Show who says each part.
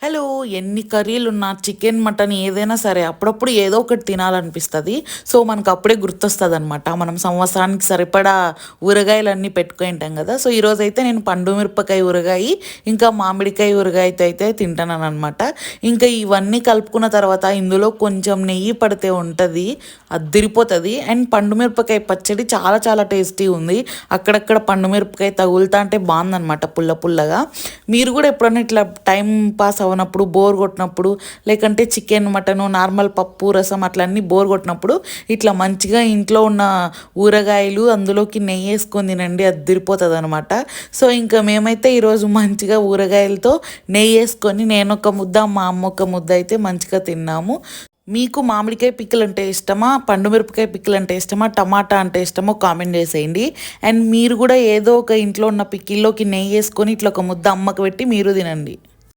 Speaker 1: Hello! ఎన్ని కర్రీలున్నా chicken, mutton ఏదైనా సరే అప్పుడప్పుడు ఏదో ఒకటి తినాలనిపిస్తది. సో, మనకప్పుడే గుర్తొస్తదనమాట. మనం సంవత్సరానికి సరిపడా ఊరగాయలన్నీ పెట్టుకుంటాం గదా! సో, ఈరోజైతే నేను పండు మిరపకాయ ఊరగాయి, ఇంకా మామిడికాయ ఊరగాయతో అయితే తింటున్నాననమాట. ఇంకా ఇవన్నీ కలుపుకున్న తర్వాత ఇందులో కొంచెం నెయ్యి పడితే ఉంటది. అద్దిరిపోతది. అండ్ పండు మిరపకాయ పచ్చడి చాలా చాలా టేస్టీగుంది. అక్కడక్కడ పండు మిరపకాయ తగులుతాంటే బావుందనమాట పుల్ల పుల్లగా. మీరు గూడా ఎప్పుడన్నా ఇట్లా టైం పాస్ అవ్వనప్పుడు, బోర్ కొట్టినప్పుడు, లేకంటే చికెన్, మటను, నార్మల్ పప్పు, రసం అట్లా అన్నీ బోర్ కొట్టినప్పుడు ఇట్లా మంచిగా ఇంట్లో ఉన్న ఊరగాయలు అందులోకి నెయ్యేసుకొని తినండి అద్దిరిపోతదనమాట. సో, ఇంకా మేమైతే ఈరోజు మంచిగా ఊరగాయలతో నెయ్యేసుకొని నేనొక ముద్ద, మా అమ్మ ఒక ముద్ద అయితే మంచిగా తిన్నాము. మీకు మామిడికాయ పికిలంటే ఇష్టమా? పండు మిరపకాయ పికిలంటే ఇష్టమా? టమాటా అంటే ఇష్టమో కామెంట్ చేసేయండి. అండ్ మీరు గూడా ఏదో ఒక ఇంట్లో ఉన్న పికిల్లోకి నెయ్యేసుకొని ఇట్లా ఒక ముద్ద అమ్మకు పెట్టి మీరు తినండి.